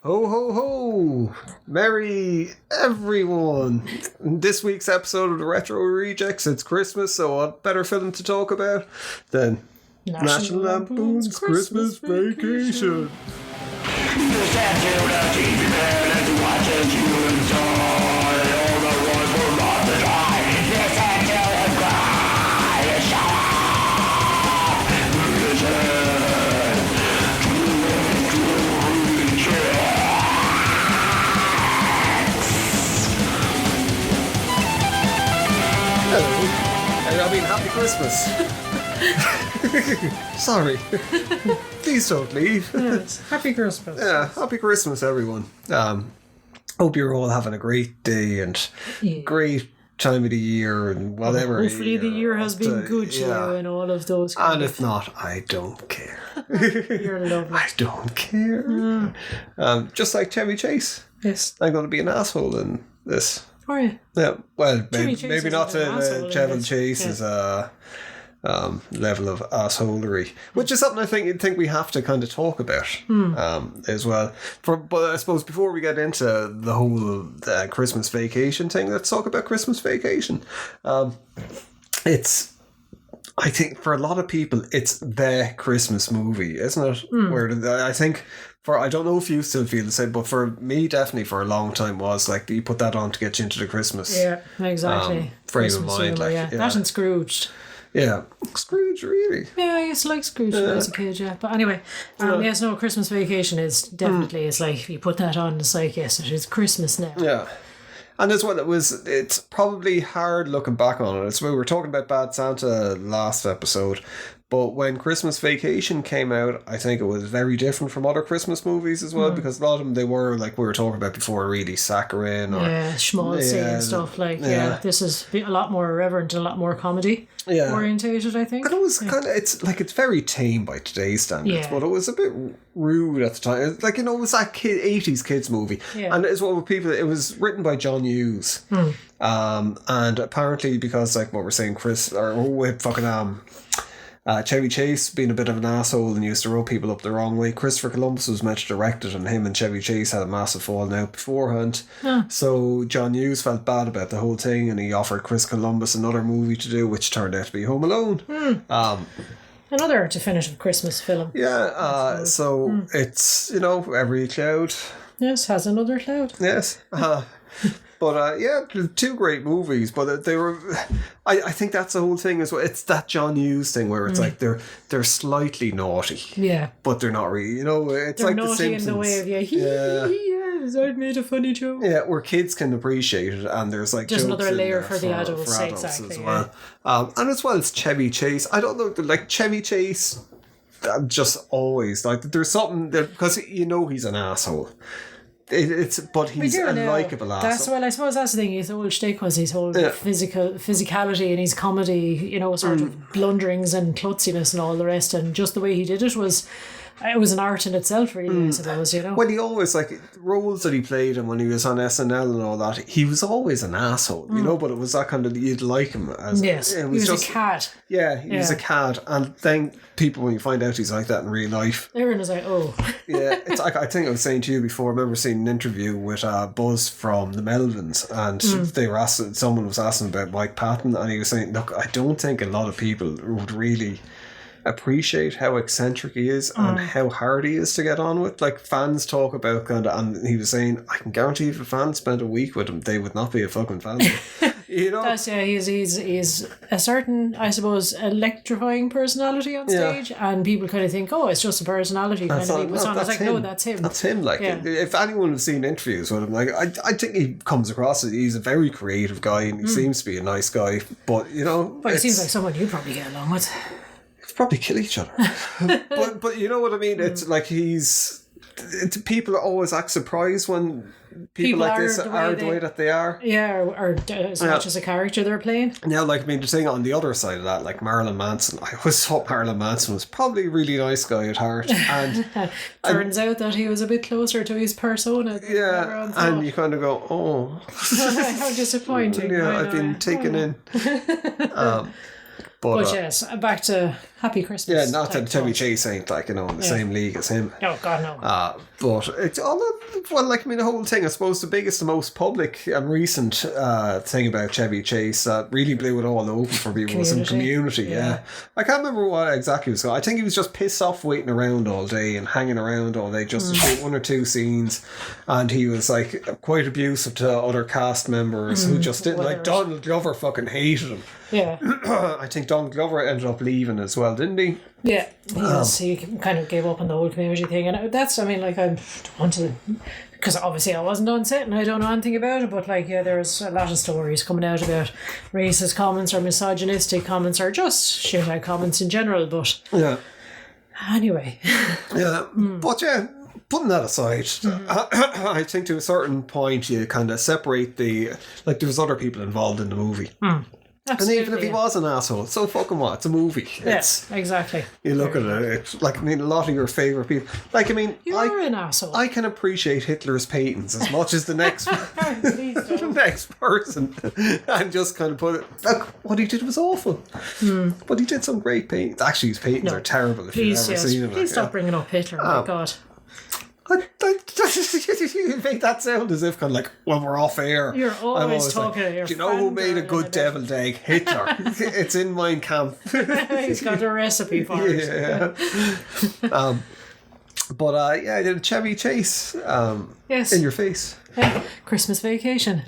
Ho, ho, ho! Merry everyone! In this week's episode of the Retro Rejects, it's Christmas, so what better film to talk about than National Lampoons Christmas Vacation? You stand to the TV man and watch as you enjoy all the road for not to die. You stand to him cry, shut up! Listen! Hello. I mean, happy Christmas. Sorry. Please don't leave. Yes, happy Christmas. Yeah, happy Christmas, everyone. Hope you're all having a great day and great time of the year and whatever. Hopefully the year has been good to you and all of those. And if not, I don't care. You're lovely. I don't care. Just like Chevy Chase. Yes. I'm going to be an asshole in this. Are you? Yeah, well, maybe not to to Chevy Chase's level of assholery, which is something I think we have to kind of talk about as well. But I suppose before we get into the whole Christmas Vacation thing, let's talk about Christmas Vacation. It's, I think for a lot of people, it's the Christmas movie, isn't it? Where I think... I don't know if you still feel the same, but for me, definitely for a long time was like you put that on to get you into the Christmas. Yeah, exactly. Frame of mind, humor, like that and Scrooged. Yeah, Scrooge, really. Yeah, I used to like Scrooge when I was a kid. Yeah, but anyway, yes, no, Christmas Vacation is definitely. It's like you put that on, it's like yes, it is Christmas now. Yeah. And as well, it's probably hard looking back on it. We were talking about Bad Santa last episode, but when Christmas Vacation came out, I think it was very different from other Christmas movies as well, because a lot of them, they were, like we were talking about before, really saccharine. Or, schmaltzy and stuff. Like, this is a lot more irreverent and a lot more comedy orientated, I think. And it was kind of, it's very tame by today's standards, but it was a bit rude at the time. Like, it was that 80s kids movie. Yeah. And as well with people, it was written by John Hughes. And apparently because, like what we're saying, Chevy Chase being a bit of an asshole and used to rub people up the wrong way. Christopher Columbus was meant to direct it, and him and Chevy Chase had a massive falling out beforehand. So John Hughes felt bad about the whole thing, and he offered Chris Columbus another movie to do, which turned out to be Home Alone. Another definitive Christmas film. Yeah, it's, every cloud. Yes, has another cloud. Yes. But two great movies, but they were. I think that's the whole thing as well. It's that John Hughes thing where it's like they're slightly naughty, but they're not really. It's they're like naughty The Simpsons. In the way of yes, I've made a funny joke. Yeah, where kids can appreciate it, and there's like just another layer for the adults, exactly, as well. And as well as Chevy Chase. I don't know, like Chevy Chase. Just always like there's something there because he's an asshole. But he's a likeable asshole. I suppose that's the thing. His whole shtick was his whole physicality and his comedy, sort of blunderings and klutziness and all the rest, and just the way he did it was an art in itself, really. I suppose When he always roles that he played, and when he was on SNL and all that, he was always an asshole, But it was that kind of you'd like him as. Yes, he was just a cad. Yeah, he was a cad, and then people when you find out he's like that in real life, everyone is like, oh. Yeah, it's like I think I was saying to you before. I remember seeing an interview with Buzz from the Melvins, and someone was asking about Mike Patton, and he was saying, "Look, I don't think a lot of people would really appreciate how eccentric he is and how hard he is to get on with. Like fans talk about and he was saying, I can guarantee if a fan spent a week with him, they would not be a fucking fan. That's he's a certain, I suppose, electrifying personality on stage, and people kind of think, oh, it's just a personality kind of thing. But it's like, no, that's him. That's him. Like if anyone has seen interviews with him, like I think he comes across as he's a very creative guy, and he seems to be a nice guy. But but he seems like someone you'd probably get along with. Probably kill each other. but you know what I mean? It's like people always act surprised when people like this are the way that they are. Yeah, or as much as a character they're playing. Now, the thing on the other side of that, like Marilyn Manson, I always thought Marilyn Manson was probably a really nice guy at heart. And turns out that he was a bit closer to his persona. Yeah, and you kind of go, oh. How disappointing. Yeah, I've been taken in. But yes, back to Happy Christmas. Yeah, not that Chevy Chase ain't like, in the same league as him. Oh, God, no. But it's all the whole thing, I suppose the biggest, the most public and recent thing about Chevy Chase that really blew it all open for people was in Community. Yeah. I can't remember what exactly was going on. I think he was just pissed off waiting around all day and hanging around all day just to shoot one or two scenes, and he was like quite abusive to other cast members who just didn't like. Donald Glover fucking hated him. Yeah. I think Donald Glover ended up leaving as well, didn't he? Yeah, he kind of gave up on the whole Community thing, and that's, I mean, like, I want to, because obviously I wasn't on set and I don't know anything about it, but like, yeah, there's a lot of stories coming out about racist comments or misogynistic comments or just shit-out comments in general, but yeah. Anyway. Yeah, but yeah, putting that aside, I think to a certain point you kind of separate there was other people involved in the movie. Absolutely, and even if he was an asshole, so fucking what? It's a movie. Yes, exactly. You look at it, it's like, I mean, a lot of your favourite people. Like, I mean, you are an asshole. I can appreciate Hitler's paintings as much as the next the next person, and just kind of put it. Look, what he did was awful, but he did some great paintings. Actually, his paintings are terrible. If you've ever seen them, please stop bringing up Hitler. Oh my God. You make that sound as if kind of like, well, we're off air. You're always talking to your do you know who made a good deviled egg? Hitler. It's in Mein Kampf. He's got a recipe for it. Yeah. But yeah, I did a Chevy Chase yes. in your face. Christmas Vacation.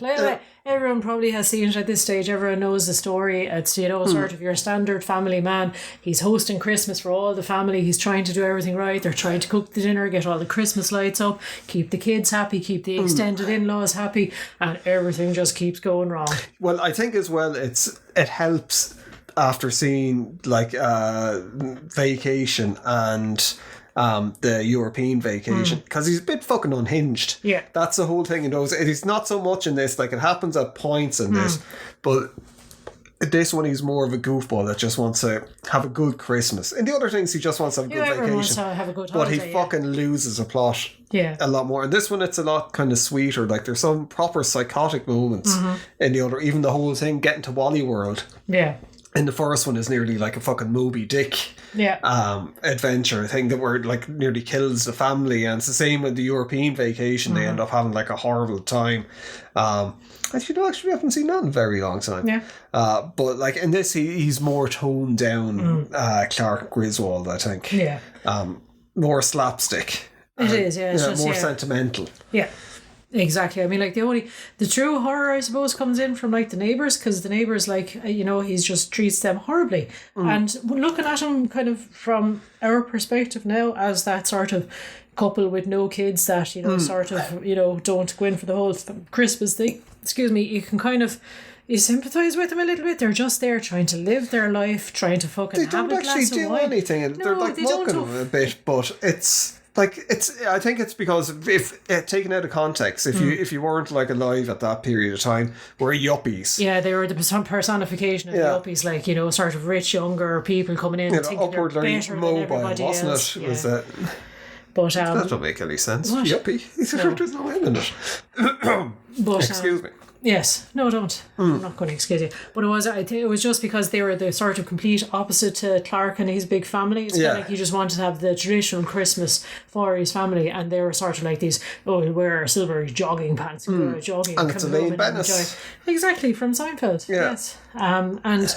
Everyone probably has seen it at this stage. Everyone knows the story. It's, sort of your standard family man. He's hosting Christmas for all the family. He's trying to do everything right. They're trying to cook the dinner, get all the Christmas lights up, keep the kids happy, keep the extended in-laws happy, and everything just keeps going wrong. Well, I think as well it helps after seeing like Vacation and the European Vacation, because he's a bit fucking unhinged. Yeah, that's the whole thing in those. It's not so much in this, like it happens at points in this, but this one he's more of a goofball that just wants to have a good Christmas. And the other things, he just wants to have a good vacation. Wants to have a good holiday, but he fucking loses a plot. Yeah, a lot more. And this one, it's a lot kind of sweeter. Like there's some proper psychotic moments in the other. Even the whole thing getting to Wally World. Yeah. In the first one is nearly like a fucking Moby Dick adventure thing that were like nearly kills the family, and it's the same with the European Vacation. They end up having like a horrible time. Actually, we haven't seen that in a very long time. Yeah. But like in this, he's more toned down. Clark Griswold, I think. Yeah. More slapstick. It is. Yeah. It's just, more sentimental. Yeah. Exactly. I mean, like the true horror, I suppose, comes in from like the neighbours, because the neighbours, like, he just treats them horribly. And looking at him kind of from our perspective now as that sort of couple with no kids that, sort of, don't go in for the whole Christmas thing. Excuse me. You can kind of, you sympathise with them a little bit. They're just there trying to live their life, trying to fucking have a glass of wine. They don't actually do anything. No, they're like mocking them a bit, but it's... Like I think it's because if taken out of context, if you weren't like alive at that period of time, we're yuppies. Yeah, they were the personification of the yuppies, like sort of rich younger people coming in, and thinking they're better than everybody wasn't else. It? Yeah. Was that? But that don't make any sense. What? Yuppie. No. There's no end in it. But, excuse me. Yes, no, don't. I'm not going to excuse you. But I think it was just because they were the sort of complete opposite to Clark and his big family. It's kind of like he just wanted to have the traditional Christmas for his family, and they were sort of like these. Oh, we'll wear our silver jogging pants, we'll wear jogging, and it's Elaine Bennis. Exactly, from Seinfeld. Yeah. Yes, and.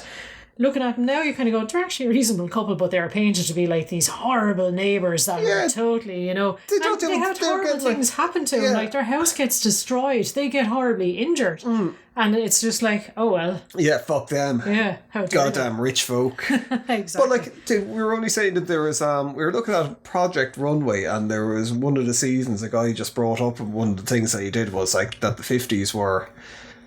Looking at them now, you kind of go, they're actually a reasonable couple, but they're painted to be like these horrible neighbours that are totally, they had horrible things happen to them. Like their house gets destroyed, they get horribly injured, and it's just like, oh well. Yeah, fuck them. Yeah, how goddamn rich folk. Exactly. But like, we were only saying that there was, we were looking at Project Runway, and there was one of the seasons, a guy just brought up, and one of the things that he did was like that the 50s were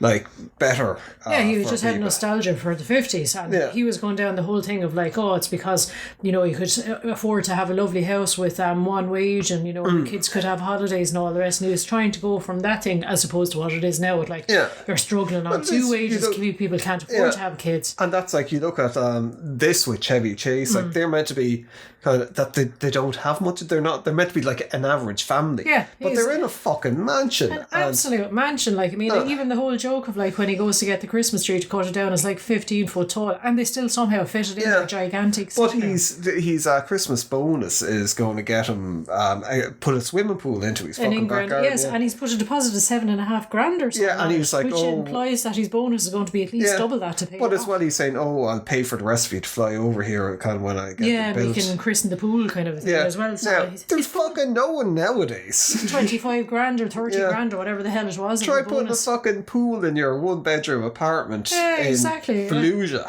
like better. He was just had nostalgia for the 50s, and he was going down the whole thing of like, oh, it's because you could afford to have a lovely house with one wage, and the kids could have holidays and all the rest, and he was trying to go from that thing as opposed to what it is now with like you're struggling on two wages, people can't afford to have kids. And that's like, you look at this with Chevy Chase, like they're meant to be kind of that they don't have much. They're meant to be like an average family, but they're in a fucking mansion, an absolute mansion. Like, I mean, even the whole joke joke of like when he goes to get the Christmas tree to cut it down, it's like 15 foot tall, and they still somehow fit it in their gigantic. But his Christmas bonus is going to get him put a swimming pool into his fucking back garden. Yes, and he's put a deposit of $7,500 or something. Yeah, and he's like, which implies that his bonus is going to be at least double that to pay. But as well, he's saying, I'll pay for the rest of you to fly over here, kind of when I get it built. We can christen the pool kind of thing as well. So now, there's fucking no one nowadays. 25 grand or 30 grand or whatever the hell it was. Try putting a fucking pool in your 1-bedroom apartment in Fallujah.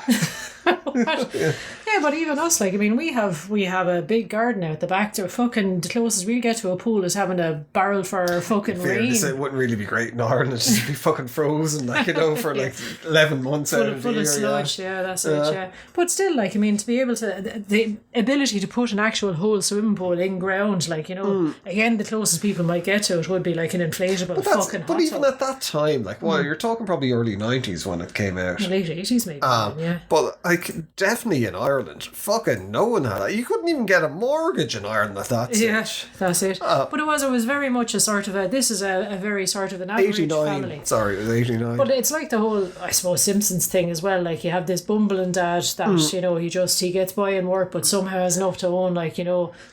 But even us, like, I mean, we have a big garden out the back. To fucking the closest we get to a pool is having a barrel for fucking rain. It wouldn't really be great in Ireland. It'd just be fucking frozen, like, for like 11 months out of the year. Full of sludge, that's it, yeah. But still, like, I mean, to be able to the ability to put an actual whole swimming pool in ground, like, again, the closest people might get to it would be like an inflatable fucking hot But even tub. at that time, like, you're talking probably early 90s when it came out. Late 80s maybe. But like, definitely in Ireland, fucking no one had that. You couldn't even get a mortgage in Ireland at that stage. Yeah, that's it. But it was very much a sort of this is a very sort of an average 89. family. Sorry, it was 89. But it's like the whole, I suppose, Simpsons thing as well. Like, you have this bumbling dad that, he gets by in work, but somehow has enough to own,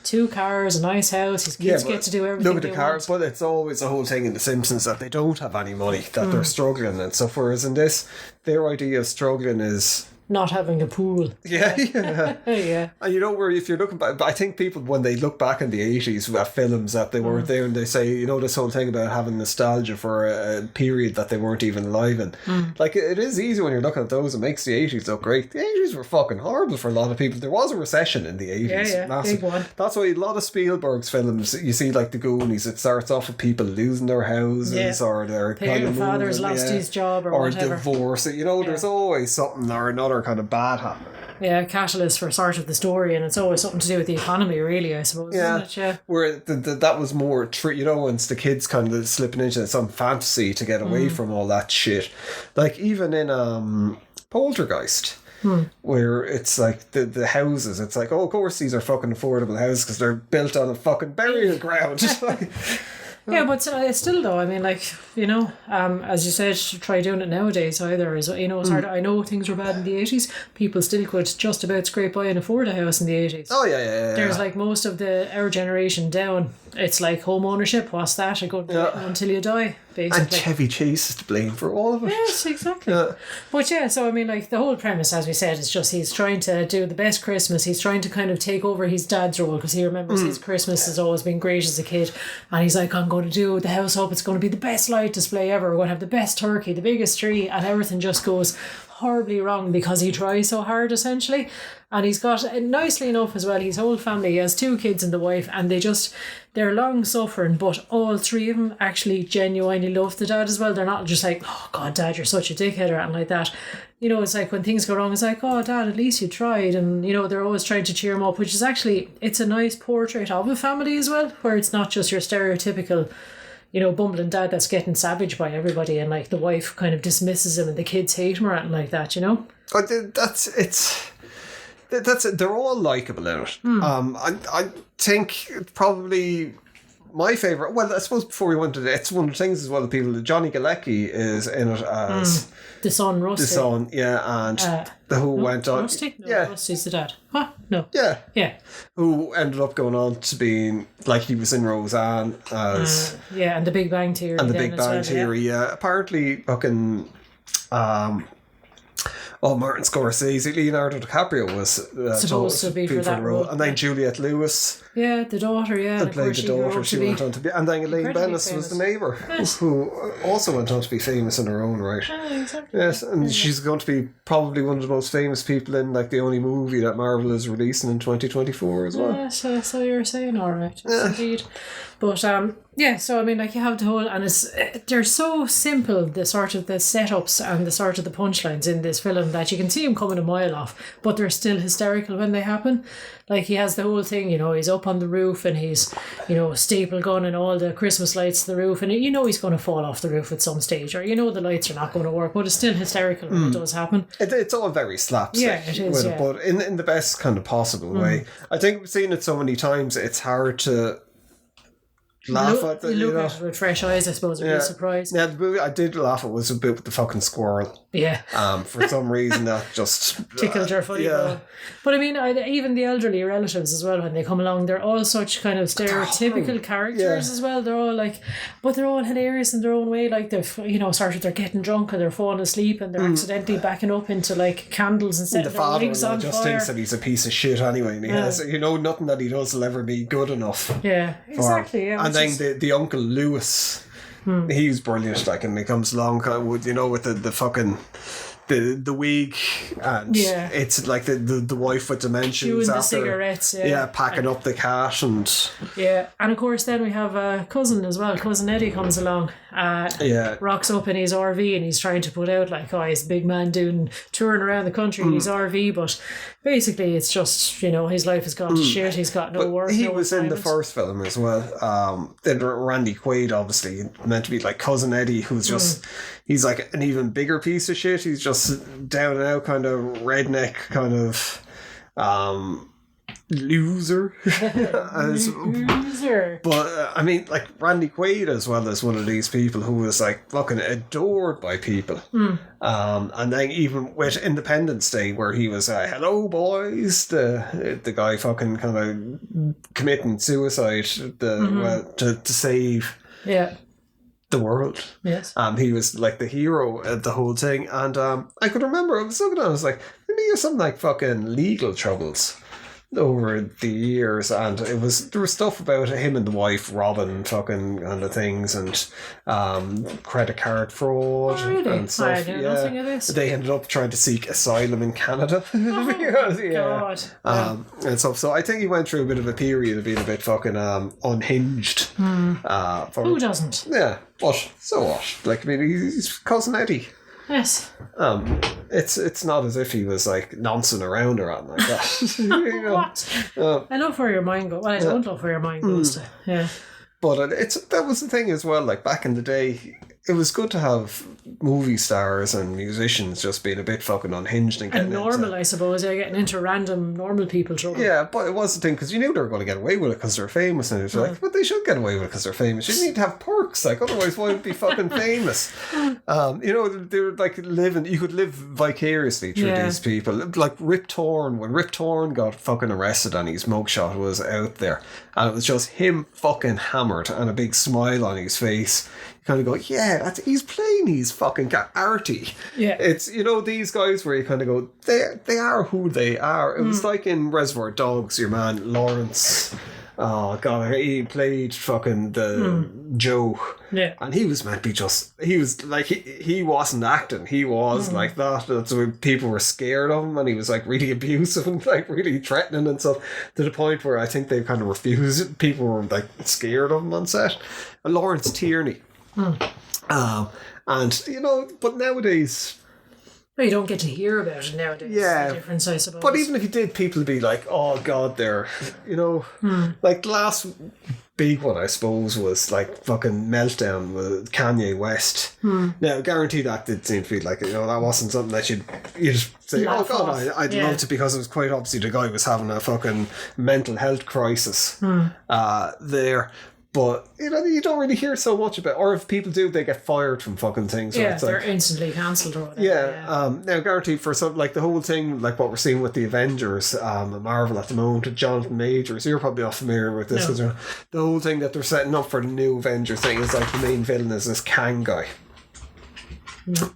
2 cars, a nice house. His kids get to do everything. Look at the cars, but it's always a whole thing in The Simpsons that they don't have any money, that they're struggling and stuff. Whereas in this, their idea of struggling is not having a pool. Yeah. And where if you're looking back, I think people, when they look back in the 80s at films that they weren't there, and they say, this whole thing about having nostalgia for a period that they weren't even alive in. Like, it is easy when you're looking at those. It makes the 80s look great. The 80s were fucking horrible for a lot of people. There was a recession in the 80s. Massive. Big one. That's why a lot of Spielberg's films, you see, like The Goonies, it starts off with people losing their houses or their kind of father's lost his job or whatever. Divorce. There's always something or another kind of bad happening. Yeah, catalyst for sort of the story, and it's always something to do with the economy, really, I suppose, isn't it? Yeah. Where that was more, once the kids kind of slipping into some fantasy to get away from all that shit. Like, even in Poltergeist, where it's like the houses, it's like, of course these are fucking affordable houses because they're built on a fucking burial ground. Yeah, but still though, I mean, as you said, try doing it nowadays either. It's hard. I know things were bad in the 80s. People still could just about scrape by and afford a house in the 80s. Oh, yeah. There's like most of our generation down, it's like home ownership. What's that? A good until you die, basically. And Chevy Chase is to blame for all of it. Yes, exactly. But so I mean, the whole premise, as we said, is just he's trying to do the best Christmas. He's trying to kind of take over his dad's role because he remembers his Christmas has always been great as a kid, and he's like, I'm going to do the house up. It's going to be the best light display ever. We're going to have the best turkey, the biggest tree, and everything just goes horribly wrong because he tries so hard, essentially. And he's got, nicely enough as well, his whole family, he has 2 kids and the wife, and they're long suffering, but all 3 of them actually genuinely love the dad as well. They're not just like, oh God, Dad, you're such a dickhead or anything like that. It's like when things go wrong, it's like, oh Dad, at least you tried. And they're always trying to cheer him up, which is actually, it's a nice portrait of a family as well, where it's not just your stereotypical bumbling dad that's getting savaged by everybody, and like the wife kind of dismisses him and the kids hate him or anything like that, They're all likeable in it. I think probably my favourite, well, I suppose before we went to it's one of the things as well, the people, Johnny Galecki is in it as the son, Rusty. The son, and who went on. Rusty? No, Rusty's the dad. Huh? No. Yeah. Who ended up going on to being, like, he was in Roseanne as... and The Big Bang Theory. And The Big Bang Theory, Apparently, fucking... Martin Scorsese, Leonardo DiCaprio was supposed to be for that role. And then Juliette Lewis. Yeah, the daughter, and played the daughter. She went on to be... And then Elaine Bennis was the neighbour, who also went on to be famous in her own right. Exactly. Yes, and she's going to be probably one of the most famous people in, like, the only movie that Marvel is releasing in 2024 as well. Yeah, so you're saying all right. Yes, indeed. But, so I mean, like, you have the whole, and they're so simple, the sort of the setups and the sort of the punchlines in this film, that you can see them coming a mile off, but they're still hysterical when they happen. Like, he has the whole thing, he's up on the roof and he's, staple gunning all the Christmas lights to the roof, and he's going to fall off the roof at some stage, or the lights are not going to work, but it's still hysterical when it does happen. It's all very slapstick. Yeah, it is, but in the best kind of possible way. I think we've seen it so many times, it's hard to... laugh at it. You look at it with fresh eyes, I suppose. Would be surprised. Yeah, the movie I did laugh at was a bit with the fucking squirrel. Yeah. For some reason that just tickled your funny bone. But I mean, even the elderly relatives as well, when they come along, they're all such kind of stereotypical characters as well. They're all like, but they're all hilarious in their own way. Like they're they're getting drunk and they're falling asleep and they're accidentally backing up into like candles and setting their legs on just fire. Thinks that he's a piece of shit anyway, and he has, nothing that he does will ever be good enough. Yeah, exactly. Yeah, and then the uncle Lewis, he's brilliant. Like, and he comes along with the fucking the wig, and it's like the wife with dementia chewing the cigarettes, packing up the cash, and and of course then we have a cousin as well. Cousin Eddie comes along, rocks up in his RV, and he's trying to put out like, he's a big man touring around the country in his RV, but basically it's just his life has gone to shit. He's got no work. He was in the first film as well. Then Randy Quaid, obviously meant to be like Cousin Eddie, who's just he's like an even bigger piece of shit. He's just down and out kind of redneck kind of loser. But I mean, like Randy Quaid as well as one of these people who was like fucking adored by people. And then even with Independence Day, where he was hello boys, the guy fucking kind of committing suicide to save the world. Yes. He was like the hero of the whole thing. And I could remember, I was looking at it, I was like, maybe he has some like fucking legal troubles over the years, and there was stuff about him and the wife robbing fucking kind of things, and credit card fraud and stuff. I knew nothing of this. They ended up trying to seek asylum in Canada. God. And stuff. So I think he went through a bit of a period of being a bit fucking unhinged. Who doesn't? Yeah, but so what? Like, I mean, he's Cousin Eddie. Yes. It's not as if he was like nonsense around or anything like that. What? I love where your mind goes. Well, I don't love where your mind goes to. Yeah. But that was the thing as well. Like back in the day, it was good to have movie stars and musicians just being a bit fucking unhinged and getting normal, I suppose. They're getting into random normal people trouble. Yeah, but it was the thing because you knew they were going to get away with it because they're famous, and it was like, but they should get away with it because they're famous. You need to have perks, like otherwise, why would it be fucking famous? They're like living. You could live vicariously through these people. Like Rip Torn, when Rip Torn got fucking arrested and his mugshot was out there, and it was just him fucking hammered and a big smile on his face. You kind of go, he's playing his fucking arty. Yeah. It's, these guys where you kind of go, they are who they are. It was like in Reservoir Dogs, your man Lawrence. Oh, God, he played fucking the Joe. Yeah. And he was meant to be he was like, he wasn't acting. He was like that. That's when people were scared of him, and he was like really abusive and like really threatening and stuff, to the point where I think they kind of refused it. People were like scared of him on set. And Lawrence Tierney. But nowadays, well, you don't get to hear about it nowadays. Yeah, the difference, I suppose. But even if you did, people would be like, "Oh God, they're," like the last big one, I suppose, was like fucking Meltdown with Kanye West. Now, guarantee that did seem to be like, that wasn't something that you'd say, "Oh God, I'd love to," because it was quite obviously the guy was having a fucking mental health crisis there. But you don't really hear so much about, or if people do, they get fired from fucking things. So they're instantly cancelled or whatever. Now guaranteed for some, like the whole thing, like what we're seeing with the Avengers, Marvel at the moment, with Jonathan Majors. You're probably not familiar with this. No. The whole thing that they're setting up for the new Avengers thing is like the main villain is this Kang guy,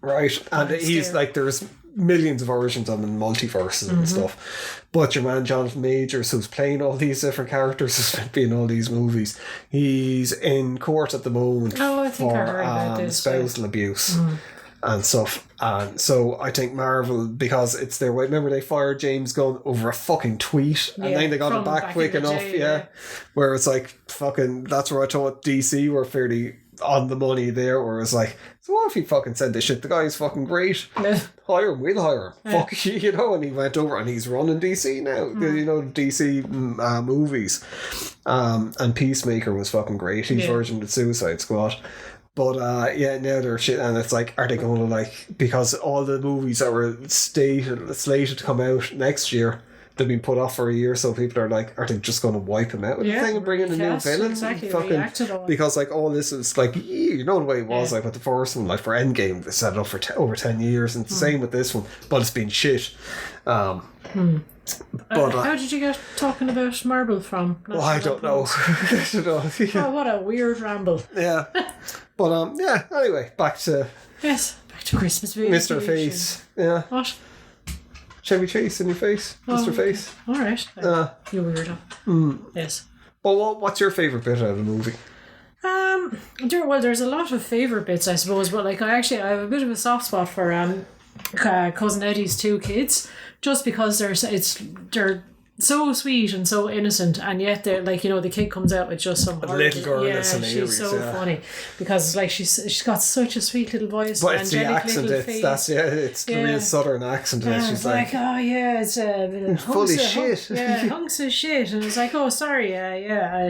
right? And he's like, there's millions of versions of him in multiverses and stuff. But your man Jonathan Majors, who's playing all these different characters, has been in all these movies. He's in court at the moment for spousal abuse and stuff. And so I think Marvel, because it's their way. Remember, they fired James Gunn over a fucking tweet, and then they got it back quick enough. Where it's like fucking. That's where I thought DC were fairly on the money there, where it's like, so what if he fucking said this shit? The guy's fucking great. Hire him, we'll hire him. Fuck you, and he went over and he's running DC now. DC movies. And Peacemaker was fucking great. He's version of Suicide Squad. But now they're shit, and it's like, are they going to because all the movies that were slated to come out next year, they've been put off for a year, so people are like, are they just going to wipe him out with the thing and bring in a new villain? Exactly, because like all this is like, you know the way it was like with the first one, like for Endgame, they set it up for over 10 years, and it's the same with this one, but it's been shit. But how did you get talking about Marvel from? I don't know. I don't know. Oh, what a weird ramble. Yeah. But anyway, back to Christmas Mr. Face. Yeah. What? Chevy Chase in your face, Mr. Face. All right. You weirdo. Yes. Well, what's your favourite bit out of the movie? There's a lot of favourite bits, I suppose, but like I have a bit of a soft spot for Cousin Eddie's two kids, just because they're so sweet and so innocent, and yet they're like, the kid comes out with just some little girl. Yeah, she's so funny because like she's got such a sweet little voice, but it's the accent. It's the real southern accent. And she's like, oh yeah, it's full of shit. Hunks of shit, and it's like, oh sorry,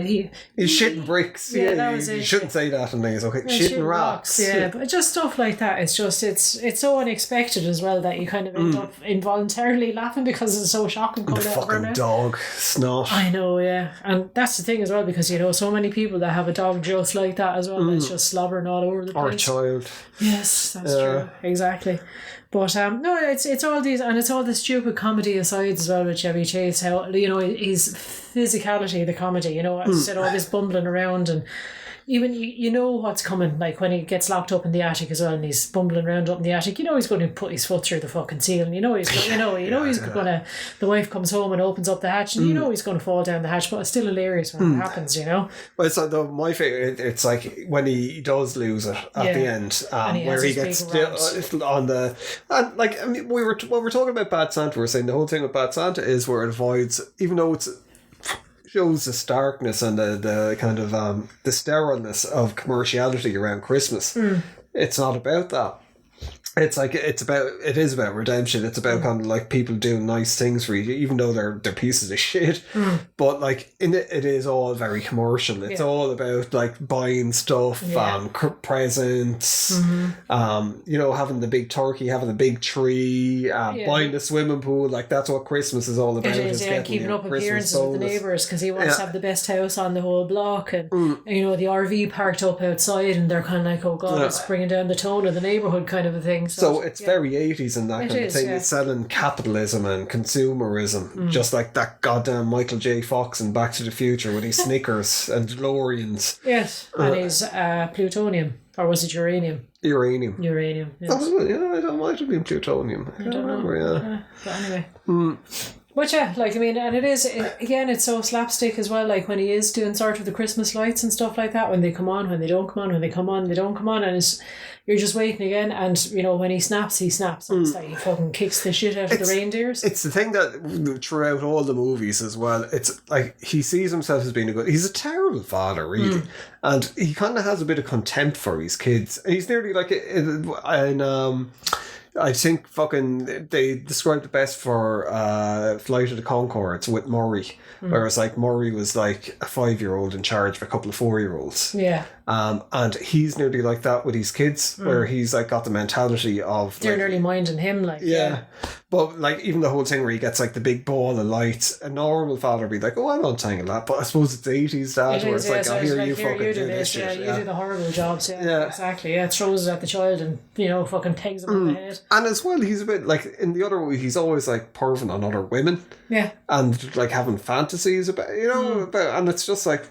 he's shitting bricks. You shouldn't say that, and he's okay, shitting rocks. Yeah, but just stuff like that. It's just it's so unexpected as well that you kind of end up involuntarily laughing because it's so shocking coming out of her mouth. Dog snot. I know, yeah, and that's the thing as well, because so many people that have a dog just like that as well, that's just slobbering all over the place. Or a child. Yes, that's true, exactly. But no, it's all these, and it's all the stupid comedy asides as well with Chevy Chase. How his physicality, the comedy. As I said, all this bumbling around, and even you know what's coming, like when he gets locked up in the attic as well, and he's bumbling around up in the attic. He's going to put his foot through the fucking ceiling. He's going to. The wife comes home and opens up the hatch, and he's going to fall down the hatch. But it's still hilarious when it happens. Well, it's like my favorite. It's like when he does lose it at the end, where he gets on the and like when we're talking about Bad Santa, we're saying the whole thing with Bad Santa is where it avoids, even though it's shows the starkness and the kind of the sterileness of commerciality around Christmas. It's not about that. It's like it is about redemption. It's about kind of like people doing nice things for you, even though they're pieces of shit. But like in it is all very commercial. It's all about like buying stuff, presents, having the big turkey, having the big tree, buying the swimming pool. Like that's what Christmas is all about. It is, keeping up appearances with the neighbours, because he wants to have the best house on the whole block, and the RV parked up outside, and they're kind of like, oh god, it's bringing down the tone of the neighbourhood, kind of a thing. So it's very 80s and that kind of thing. It's selling capitalism and consumerism, just like that goddamn Michael J. Fox in Back to the Future with his Snickers and DeLoreans. Yes, and his plutonium. Or was it uranium? Uranium. Yes. It might have been plutonium. I don't remember, but anyway. But and it is, again, it's so slapstick as well, like when he is doing sort of the Christmas lights and stuff like that, when they come on, when they don't come on, when they come on, they don't come on, and you're just waiting again, and when he snaps, and it's like he fucking kicks the shit out of the reindeers. It's the thing that throughout all the movies as well, it's like he sees himself as being he's a terrible father, really, and he kind of has a bit of contempt for his kids, and he's nearly like I think they described it best for Flight of the Conchords with Murray, whereas like Murray was like a 5-year-old in charge of a couple of 4-year-olds. Yeah. And he's nearly like that with his kids, where he's like got the mentality of they're nearly minding him, like But like even the whole thing where he gets like the big ball of lights, a normal father would be like, oh, I don't tangle that, but I suppose it's the 80s dad where it's like, here you fucking do this shit. You do the horrible jobs, exactly, throws it at the child and fucking pegs him on the head. And as well, he's a bit like in the other movie, he's always like perving on other women, and like having fantasies about and it's just like.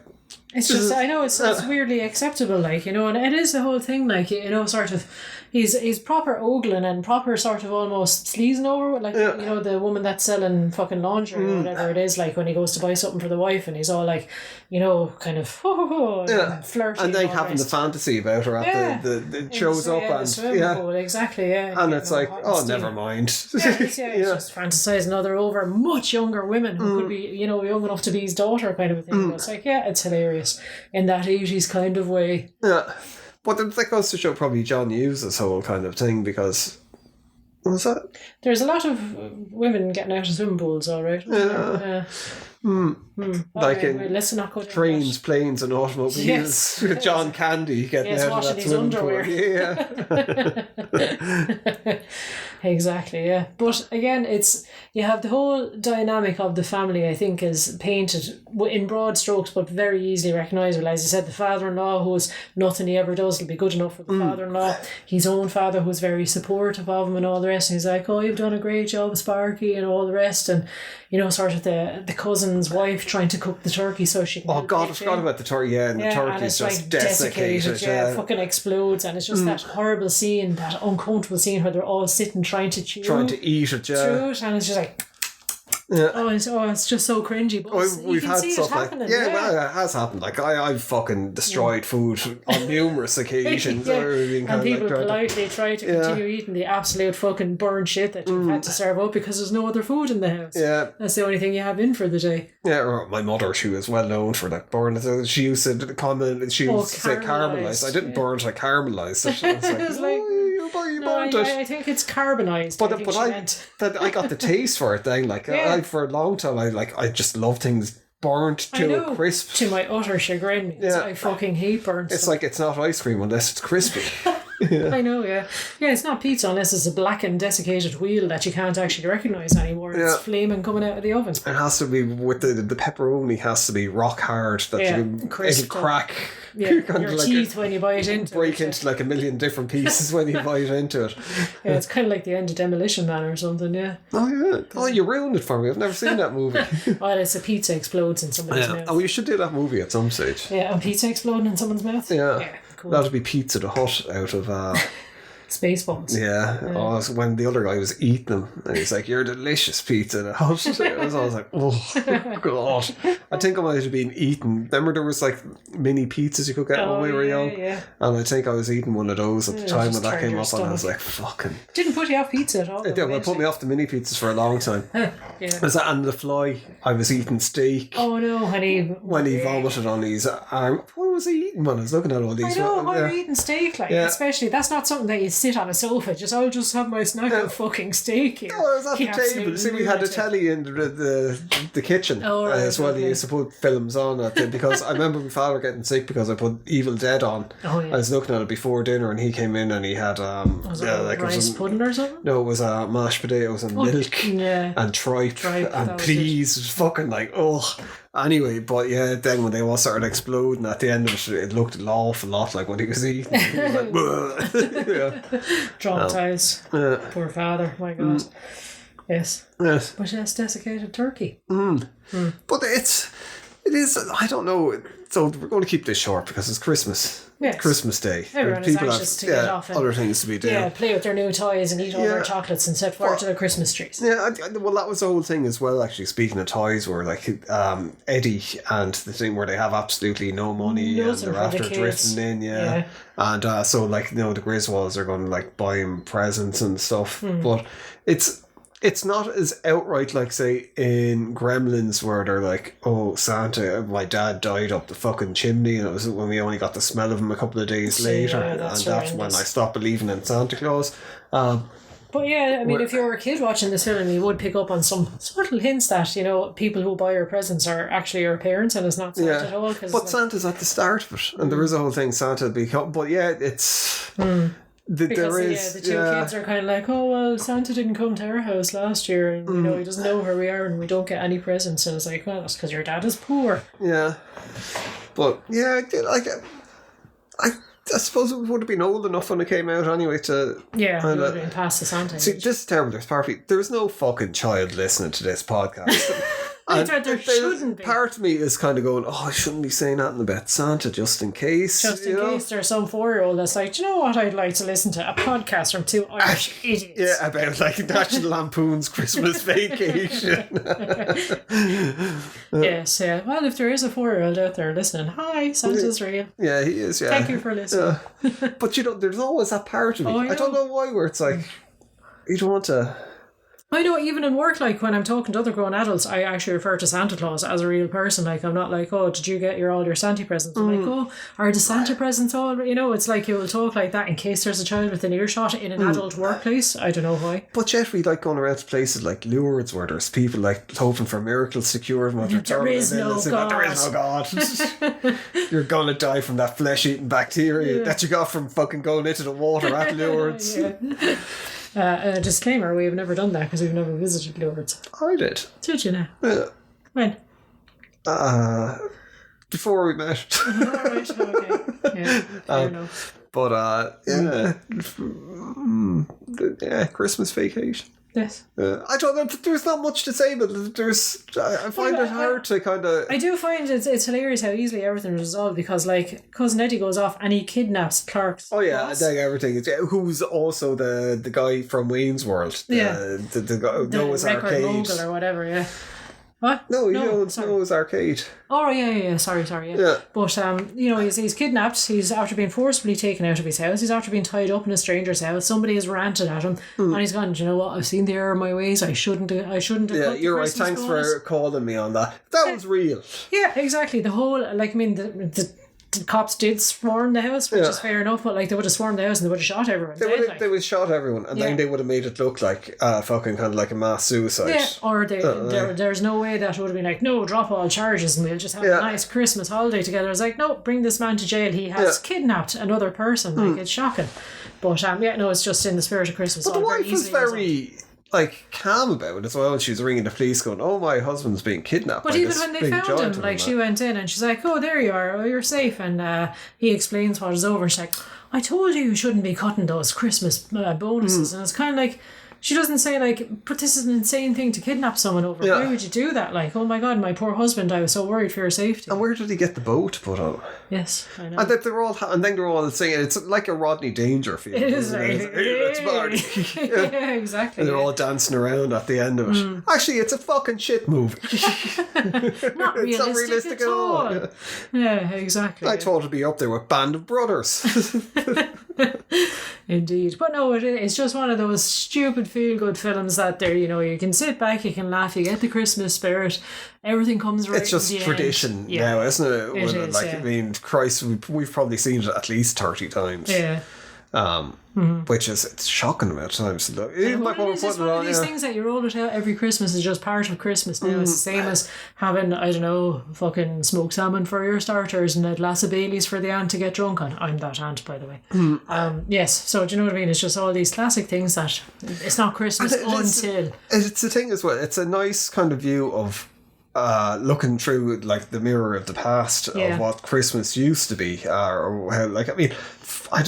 It's just, I know, it's weirdly acceptable, like, and it is the whole thing, like, sort of, he's proper ogling and proper sort of almost sleazing over, like, the woman that's selling fucking lingerie or whatever it is, like, when he goes to buy something for the wife, and he's all like, kind of, flirty. And then having the fantasy about her at the shows up, and, pool, exactly, and it's like, never mind. It's just fantasizing other over much younger women who could be, young enough to be his daughter, kind of a thing. But it's like, it's hilarious. In that 80s kind of way. Yeah. But that goes to show probably John Hughes' whole kind of thing, because what was that? There's a lot of women getting out of swimming pools, all right. Let's not go down trains, planes, and automobiles. Yes. With John Candy getting out of washing that his swimming pool. underwear. Yeah. Exactly, yeah. But again, you have the whole dynamic of the family, I think, is painted in broad strokes, but very easily recognisable. As you said, the father-in-law, who's nothing he ever does will be good enough for the father-in-law. His own father, who's very supportive of him and all the rest. And he's like, oh, you've done a great job, Sparky, and all the rest. And, sort of the cousin's wife trying to cook the turkey so she can... Oh, God, I forgot about the turkey. Yeah, and the turkey's just desiccated. Yeah, fucking explodes. And it's just that horrible scene, that uncomfortable scene where they're all sitting trying to chew. Trying to eat it, yeah. Through it, and it's just like... Yeah. It's just so cringy. But we've had stuff like well, it has happened. Like I've fucking destroyed food on numerous occasions. And people politely try to continue eating the absolute fucking burned shit that you've had to serve up because there's no other food in the house. Yeah, that's the only thing you have in for the day. Yeah, or my mother, she was well known for that burn. She used to comment. She used to say caramelized. I didn't burn it. I caramelized it. I was like, I think it's carbonized. But I got the taste for it then. Like for a long time, I just love things burnt to a crisp. To my utter chagrin, I fucking hate burnt. It's like it's not ice cream unless it's crispy. I know, yeah. It's not pizza unless it's a blackened, desiccated wheel that you can't actually recognise anymore. It's flaming coming out of the oven. It has to be with the pepperoni has to be rock hard that it'll crack. Yeah, your teeth when you bite into it. Break into like a million different pieces when you bite into it. Yeah, it's kind of like the end of Demolition Man or something, yeah. Oh, yeah. Oh, you ruined it for me. I've never seen that movie. Well, it's a pizza explodes in someone's mouth. Oh, you should do that movie at some stage. Yeah, a pizza exploding in someone's mouth? Yeah. Cool. That'd be Pizza the Hut out of... Spaceballs. Yeah. Oh, when the other guy was eating them, and he's like, "You're delicious, Pizza the Hut." I was like, "Oh God!" I think I might have been eating. Remember, there was like mini pizzas you could get when we were young, and I think I was eating one of those at the time when that came up, and I was like, "Fucking." Didn't put you off pizza at all. It did. Well, it put me off the mini pizzas for a long time. And the fly, I was eating steak. Oh no, when he vomited on his arm. What was he eating when I was looking at all these? I know, why are you eating steak? Especially, that's not something that you sit on a sofa. I'll just have my snack of fucking steak here. No, I was at the table. See, we had a telly in the kitchen as well. He used to put films on because I remember my father getting sick because I put Evil Dead on. Oh, yeah. I was looking at it before dinner, and he came in and he had rice pudding or something. No, it was mashed potatoes and milk and tripe and peas. It was fucking like Anyway, but then when they all started exploding at the end of it, it looked an awful lot like what he was eating. He was like, traumatized. Poor father, my God. Yes. But desiccated turkey. But it is, I don't know. So we're going to keep this short because it's Christmas. Yes. Christmas Day. Everyone is anxious to get off and other things to be doing. Yeah, play with their new toys and eat all their chocolates and set fire to their Christmas trees. Yeah, well, that was the whole thing as well, actually. Speaking of toys, where like Eddie and the thing where they have absolutely no money and they're after drifting in, and so like the Griswolds are going to like buy him presents and stuff, but it's not as outright like, say, in Gremlins where they're like, oh, Santa, my dad died up the fucking chimney, and it was when we only got the smell of him a couple of days later, and that's when I stopped believing in Santa Claus. But yeah, I mean, if you were a kid watching this film, you would pick up on some subtle hints that, people who buy your presents are actually your parents and it's not Santa at all. But Santa's at the start of it, and there is a whole thing Santa become. But yeah, it's... Because the two kids are kind of like, oh well, Santa didn't come to our house last year, and he doesn't know where we are, and we don't get any presents. And it's like, well, that's because your dad is poor. Yeah, but like I suppose it would have been old enough when it came out anyway to it would have been past the Santa. See, this is terrible. There's no fucking child listening to this podcast. And there shouldn't be. Part of me is kind of going, I shouldn't be saying nothing about Santa just in case. Just in case there's some 4-year-old that's like, do you know what I'd like to listen to? A podcast from two Irish idiots. Yeah, about like National Lampoons Christmas Vacation. Yes, yeah. Well, if there is a 4-year-old out there listening, hi, Santa's real. Yeah, he is, yeah. Thank you for listening. But there's always that part of me. I don't know why, where it's like, you don't want to... I know, even in work, like when I'm talking to other grown adults, I actually refer to Santa Claus as a real person. Like, I'm not like, oh, did you get all your Santa presents? I'm like, oh, are the Santa presents all? You know, it's like you will talk like that in case there's a child within earshot in an adult workplace. I don't know why. But yet we like going around to places like Lourdes where there's people like hoping for miracles secured. There is no God. There is no God. You're going to die from that flesh-eating bacteria that you got from fucking going into the water at Lourdes. A disclaimer, we have never done that because we've never visited Lourdes. I did. Did you now? Yeah. When? Before we met. Alright, okay. Yeah, fair enough. But, Christmas vacation. Yes. I don't know, there's not much to say, but I find it hard to kind of... I do find it's hilarious how easily everything is resolved because, like, Cousin Eddie goes off and he kidnaps Clark's boss. I think everything is... Who's also the guy from Wayne's World. The guy, Noah's record Arcade. mogul or whatever, yeah. What? No, he owns Noah's Arcade. Oh, yeah. Sorry, yeah. But, he's kidnapped. He's after being forcibly taken out of his house. He's after being tied up in a stranger's house. Somebody has ranted at him. And he's gone, do you know what? I've seen the error of my ways. I shouldn't have Yeah, you're right. Thanks for calling me on that. That was real. Yeah, exactly. The whole, the cops did swarm the house, which is fair enough, but like they would have swarmed the house and they would have shot everyone. They would have shot everyone, and then they would have made it look like fucking kind of like a mass suicide. Yeah, or there's no way that would have been like, no, drop all charges and we'll just have a nice Christmas holiday together. It's like, no, bring this man to jail. He has kidnapped another person. Like, it's shocking. But it's just in the spirit of Christmas. But the wife was very calm about it as well. She was ringing the police going, oh, my husband's being kidnapped. But even when they found him, she went in and she's like, oh, there you are, oh, you're safe. And he explains what is over and she's like, I told you shouldn't be cutting those Christmas bonuses. And it's kind of like, she doesn't say like, but this is an insane thing to kidnap someone over. Why would you do that? Like, oh my God, my poor husband, I was so worried for your safety. And where did he get the boat put on? Yes, I know. And that they're all saying it's like a Rodney Dangerfield. It is. Yeah, exactly. And they're all dancing around at the end of it. Actually, it's a fucking shit movie. Not realistic at all. Yeah, exactly. I thought it'd be up there with Band of Brothers. Indeed. But no, it's just one of those stupid feel-good films that you can sit back, you can laugh, you get the Christmas spirit, everything comes right. It's just tradition now, isn't it? It is, I mean, Christ, we've probably seen it at least 30 times. Yeah. Which is, it's shocking amount of times. Even like one of these things that you roll it out every Christmas is just part of Christmas now. It's the same as having, I don't know, fucking smoked salmon for your starters and a glass of Baileys for the aunt to get drunk on. I'm that aunt, by the way. Yes, so do you know what I mean? It's just all these classic things that it's not Christmas until... It's the thing as well. It's a nice kind of view of looking through like the mirror of the past of what Christmas used to be, or how, like, I mean, I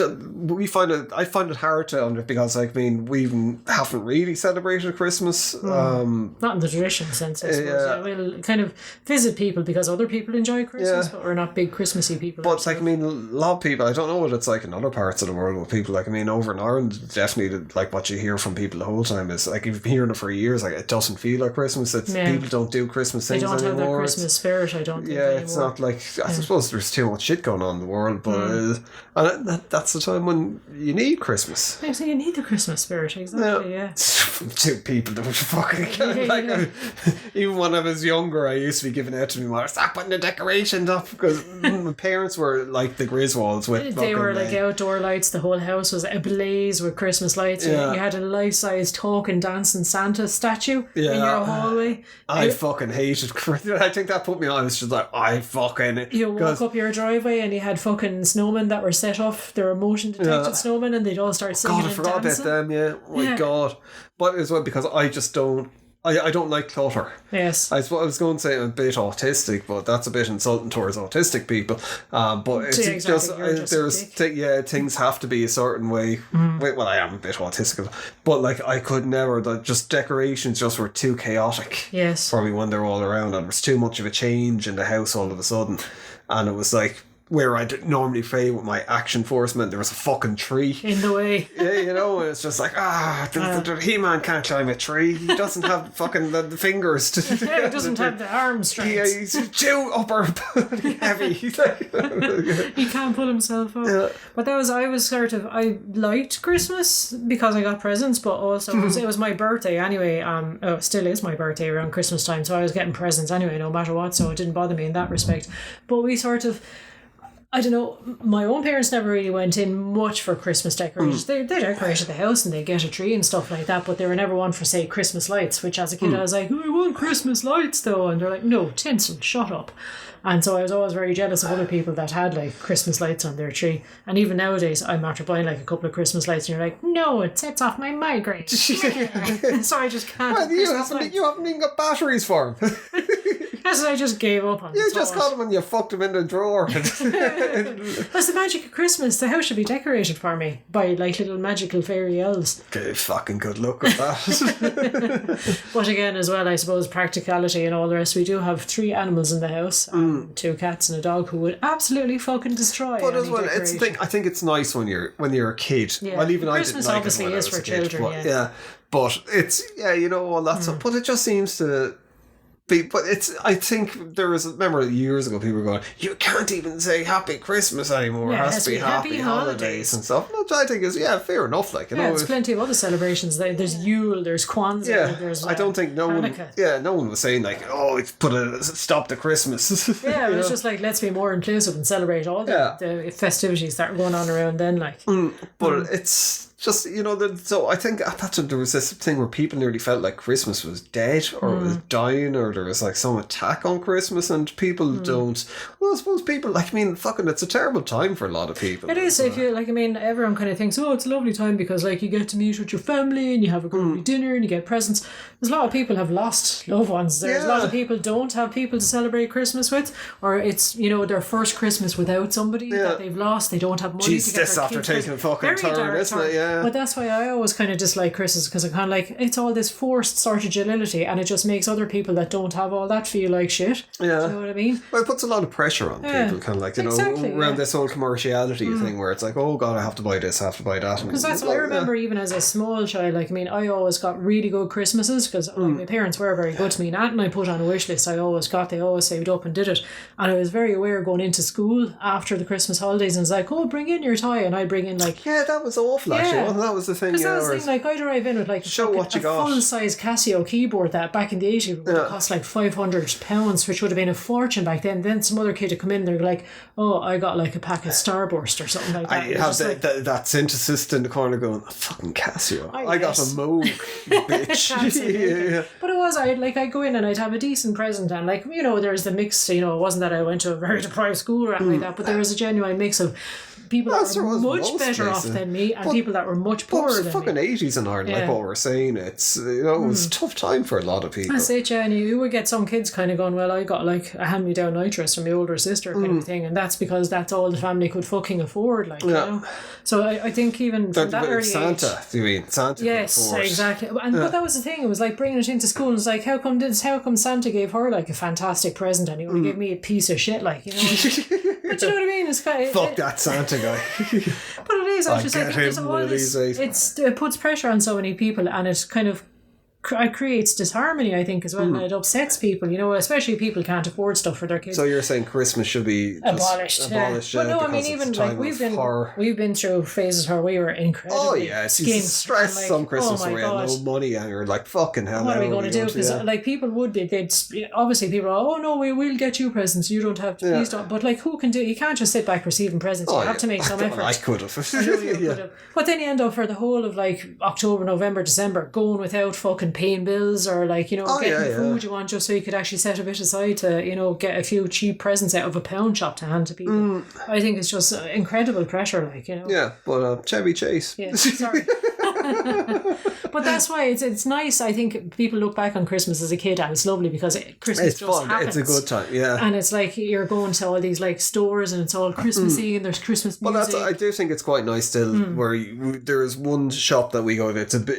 find it hard to understand because, like, I mean, we even haven't really celebrated Christmas. Not in the traditional sense, I suppose. We'll kind of visit people because other people enjoy Christmas, but we're not big Christmassy people. But like, I mean, a lot of people, I don't know what it's like in other parts of the world with people. Like, I mean, over in Ireland, definitely, like, what you hear from people the whole time is like, you've been hearing it for years. Like, it doesn't feel like Christmas. People don't do Christmas things anymore. They don't have that Christmas spirit. I don't think anymore. It's not like, I suppose there's too much shit going on in the world, but and that's the time when you need Christmas. Yeah, so you need the Christmas spirit, exactly. Yeah. Two people that were fucking even when I was younger, I used to be giving out to me more, stop putting the decorations up, because my parents were like the Griswolds with they were like outdoor lights. The whole house was ablaze with Christmas lights. You had a life-size talking, dancing Santa statue in your hallway. I fucking hated Christmas. I think that put me on. I was just like, you walk up your driveway and you had fucking snowmen that were set off. They were motion detected snowmen, and they'd all start singing. God, I forgot about them. My God. But as well, because I just don't. I don't like clutter. Yes. I was going to say I'm a bit autistic, but that's a bit insulting towards autistic people. But it's things have to be a certain way. Well, I am a bit autistic, but like I could never. Just decorations just were too chaotic. Yes. For me when they're all around, and there was too much of a change in the house all of a sudden, and it was like, where I'd normally play with my action force meant there was a fucking tree in the way. Yeah, you know, it's just like, the He-Man can't climb a tree. He doesn't have fucking the fingers. He doesn't have the arm strength. Yeah, he's too upper heavy. He can't pull himself up. Yeah. But I liked Christmas because I got presents, but also it was my birthday anyway. It still is my birthday around Christmas time, so I was getting presents anyway, no matter what, so it didn't bother me in that respect. But we sort of, I don't know, my own parents never really went in much for Christmas decorations. They decorated the house and they get a tree and stuff like that, but they were never one for, say, Christmas lights, which as a kid I was like, I want Christmas lights though. And they're like, no, tinsel, shut up. And so I was always very jealous of other people that had like Christmas lights on their tree. And even nowadays, I'm after buying like a couple of Christmas lights and you're like, no, it sets off my migraine. So I just can't. Well, you haven't even got batteries for them. Yes, I just gave up on You just got them and you fucked them in the drawer. That's the magic of Christmas. The house should be decorated for me by like little magical fairy elves. Okay, fucking good luck with that. But again, as well, I suppose practicality and all the rest. We do have 3 animals in the house, 2 cats and a dog who would absolutely fucking destroy. But as well, it's the thing. I think it's nice when you're a kid. Yeah. Well, even Christmas I didn't like obviously it when is I was for a kid, children. But, but it's all that stuff. But it just seems to. But I think there was, remember years ago, people were going, you can't even say Happy Christmas anymore. It has to be Happy Holidays and stuff. Which I think is, fair enough. Like, you know, there's plenty of other celebrations. There's Yule, there's Kwanzaa, there's I don't think no one was saying like, stop the Christmas. Yeah, it was just like, let's be more inclusive and celebrate all the festivities that are going on around then. Like, but it's just, so I think that's when there was this thing where people nearly felt like Christmas was dead or it was dying or there was like some attack on Christmas and people don't. Well, I suppose people, like, I mean, fucking, it's a terrible time for a lot of people. It is. If you, like, I mean, everyone kind of thinks, it's a lovely time because, like, you get to meet with your family and you have a good dinner and you get presents. There's a lot of people have lost loved ones. There's a lot of people don't have people to celebrate Christmas with, or it's, their first Christmas without somebody that they've lost. They don't have money to get their this after taking a fucking turn, isn't it? Yeah. But that's why I always kind of dislike Christmas, because I'm kind of like, it's all this forced sort of jollity and it just makes other people that don't have all that feel like shit. Yeah. Do you know what I mean? Well, it puts a lot of pressure on people, kind of like, around this whole commerciality thing where it's like, oh God, I have to buy this, I have to buy that. Because that's what I remember even as a small child. Like, I mean, I always got really good Christmases because my parents were very good to me. And I put on a wish list, they always saved up and did it. And I was very aware going into school after the Christmas holidays and it's like, bring in your toy. And I'd bring in like... Yeah, that was awful actually. Well, that was the thing. Because that was the thing, like, I'd arrive in with like show what you got. full-size Casio keyboard that back in the 80s would have cost like £500, which would have been a fortune back then. Then some other kid would come in and they're like, I got like a pack of Starburst or something like that. I have that synthesist in the corner going, fucking Casio. I got a Moog, bitch. But it was, I'd go in and I'd have a decent present and like, there's the mix, it wasn't that I went to a very deprived school or anything like that, but there was a genuine mix of people that were much better off than me and people that were much poorer than me. It's the fucking 80s in Ireland, like what we're saying. It's, it was a tough time for a lot of people. That's it, and you would get some kids kind of going, well, I got like a hand-me-down nitrous from my older sister kind of thing, and that's because that's all the family could fucking afford, like, you know. So I think even from that early Santa, age... do you mean? Santa Yes, exactly. But that was the thing, it was like bringing it into school, and it's like, how come Santa gave her like a fantastic present and he only gave me a piece of shit, like, But you know what I mean? It's kind of, fuck that Santa guy. But it is. I just like it puts pressure on so many people, and it kind of creates disharmony, I think, as well, and it upsets people, especially people can't afford stuff for their kids. So you're saying Christmas should be abolished. But no, I mean, even like we've been through phases where we were incredibly skint. Stressed like, some Christmas where we had no money and you're like, fucking hell, what are we going to do? Because like people would be, obviously people are, oh no, we'll get you presents, you don't have to, please don't. But like, who can do? You can't just sit back receiving presents. You have to make some effort. I could have. But then you end up for the whole of like October, November, December going without fucking paying bills or like getting the food you want just so you could actually set a bit aside to get a few cheap presents out of a pound shop to hand to people. I think it's just incredible pressure, like. Yeah, but Chevy Chase. Yeah, sorry. But that's why it's nice. I think people look back on Christmas as a kid and it's lovely because Christmas It's just fun. happens. It's a good time, yeah. And it's like you're going to all these like stores and it's all Christmassy and there's Christmas music. Well, I do think it's quite nice still. Where there is one shop that we go to. It's a bit.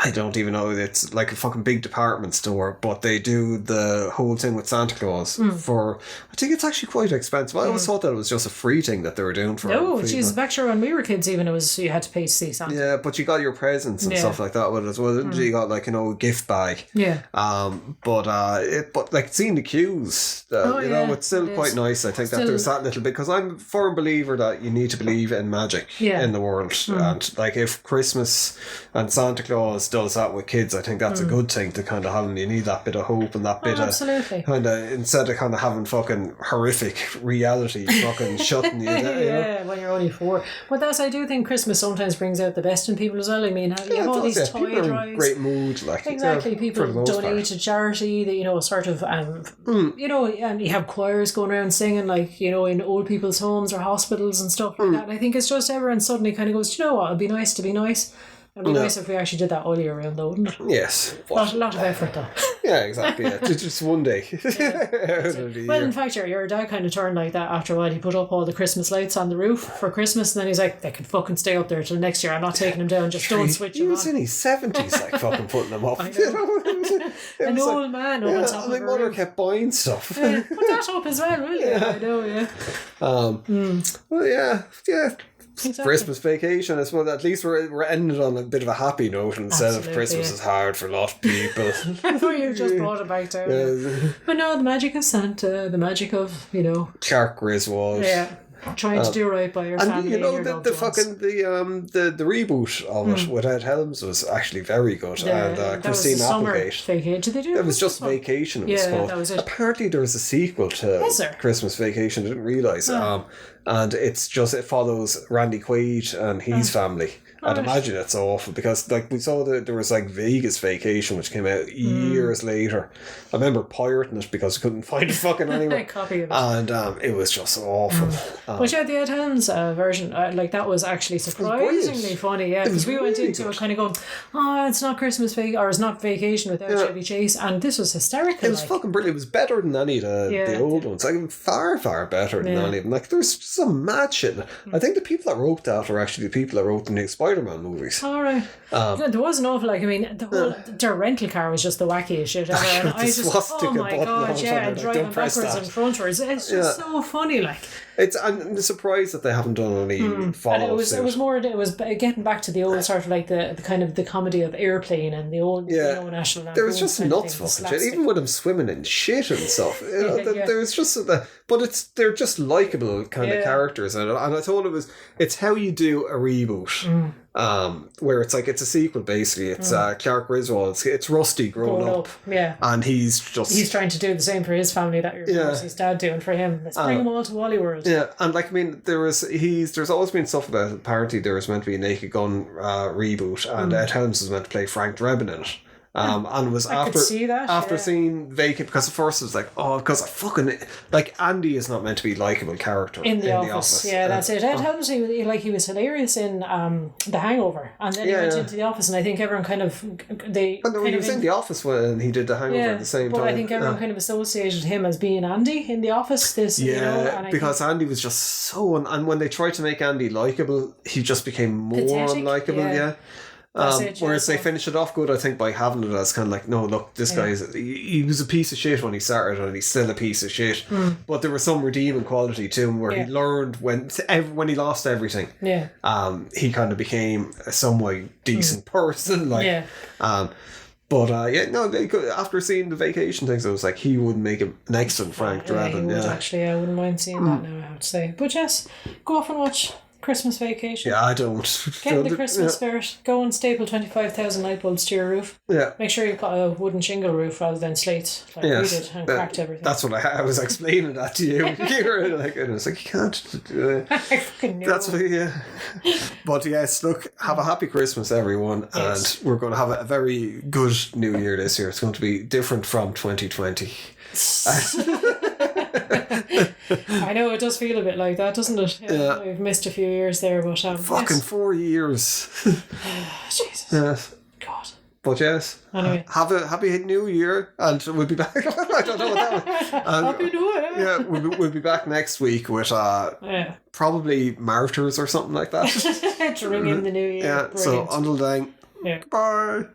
I don't even know. It's like a fucking big department store, but they do the whole thing with Santa Claus for. I think it's actually quite expensive. I always thought that it was just a free thing that they were doing for. No, geez, back sure when we were kids, even it was you had to pay to see Santa. Yeah, but you got your presents and stuff like that with it as well. Didn't you? You got like a gift bag. Yeah. But like seeing the queues, it's still quite nice. I think that there's that little bit because I'm a firm believer that you need to believe in magic in the world, and like if Christmas and Santa Claus does that with kids, I think that's a good thing to kind of have. And you need that bit of hope and that bit of kind of instead of kind of having fucking horrific reality fucking shutting you down. Yeah, when you're only 4. But I do think Christmas sometimes brings out the best in people as well. I mean, you have all these toy people drives. are in great mood, like exactly. People donate to charity. That sort of, and you have choirs going around singing, like in old people's homes or hospitals and stuff like that. And I think it's just everyone suddenly kind of goes, do you know what? It'd be nice to be nice. It'd be nice if we actually did that all year round, though, wouldn't it? Yes. A lot of effort, though. Yeah, exactly. Yeah. Just one day. Well, in fact, your dad kind of turned like that after a while. He put up all the Christmas lights on the roof for Christmas, and then he's like, they can fucking stay up there till next year. I'm not taking them down. Just don't switch them on. He was in his 70s, like, fucking putting them up. I know. An old man up on top of my mother roof. kept buying stuff. Put that up as well, will you? I know, yeah. Well, yeah. Exactly. Christmas vacation, I suppose. At least we're ending on a bit of a happy note instead of Christmas is hard for a lot of people. You just brought it back down. But no, the magic of Santa, the magic of Clark Griswold. Yeah. Trying to do right by your family. And the fucking the reboot of it with Ed Helms was actually very good. And Christine Applegate. Vacation. Did they do it? It was just Vacation. It was called. That was it. Apparently, there was a sequel to Christmas Vacation. I didn't realise. And it follows Randy Quaid and his family. I'd imagine it's awful because we saw that there was Vegas Vacation which came out years later. I remember pirating it because I couldn't find it fucking anywhere. Copy of it. And it was just awful. But the Ed Helms version, that was actually surprisingly funny. Yeah, because we went into it kind of going, it's not Christmas Vacation or it's not Vacation without Chevy Chase, and this was hysterical. It was fucking brilliant. It was better than any of the old ones. Far, far better than any of them. There's some mad shit. I think the people that wrote that are actually the people that wrote the new Spider-Man movies. All right. There was an awful their rental car was just the wackiest shit ever. And I just, oh my god, and driving backwards and frontwards. It's just so funny, I'm surprised that they haven't done any follow-ups. And it was getting back to the old sort of the kind of the comedy of Airplane and the old National Lampoons. There was just nuts fucking shit, even with them swimming in shit and stuff. There was just but they're just likable kind of characters, and I thought it's how you do a reboot. Where it's a sequel basically. It's Clark Griswold. It's Rusty growing up. Yeah. And he's trying to do the same for his family that his dad doing for him. Let's bring them all to Wally World. Yeah, and there's always been stuff about apparently there was meant to be a Naked Gun reboot, and Ed Helms was meant to play Frank Drebin in it. And it was after seeing Vacant, because at first it was because fucking Andy is not meant to be a likeable character in the office. Yeah, that's it. Ed Helms, he was hilarious in The Hangover, and then he went into The Office, and I think everyone kind of he was in The Office when he did The Hangover at the same time. But I think everyone kind of associated him as being Andy in The Office. Because Andy was just so, and when they tried to make Andy likeable, he just became more unlikable. Yeah. Whereas they finished it off good, I think, by having it as kind of no, look, this guy he was a piece of shit when he started, and he's still a piece of shit. But there was some redeeming quality to him where he learned when he lost everything. Yeah. He kind of became a somewhat decent person. But after seeing the Vacation things, I was he would make an excellent Frank Drebin. I wouldn't mind seeing that now, I have to say. But yes, go off and watch Christmas Vacation. Yeah, I don't. Get in the Christmas spirit. Go and staple 25,000 light bulbs to your roof. Yeah. Make sure you've got a wooden shingle roof rather than slate. We did, and cracked everything. That's what I was explaining that to you. You were and I was you can't do it. I fucking knew. That's what, But yes, look, have a happy Christmas, everyone. Yes. And we're going to have a very good New Year this year. It's going to be different from 2020. I know it does feel a bit like that, doesn't it? Yeah. We've missed a few years there, but fucking 4 years. Jesus. Yes. God. But yes, Anyway. have a happy New Year, and we'll be back. I don't know what that was. Happy New Year. Yeah, we'll be back next week with probably Martyrs or something like that. To ring in the new year. Yeah, Brilliant. so until then, Yeah. bye.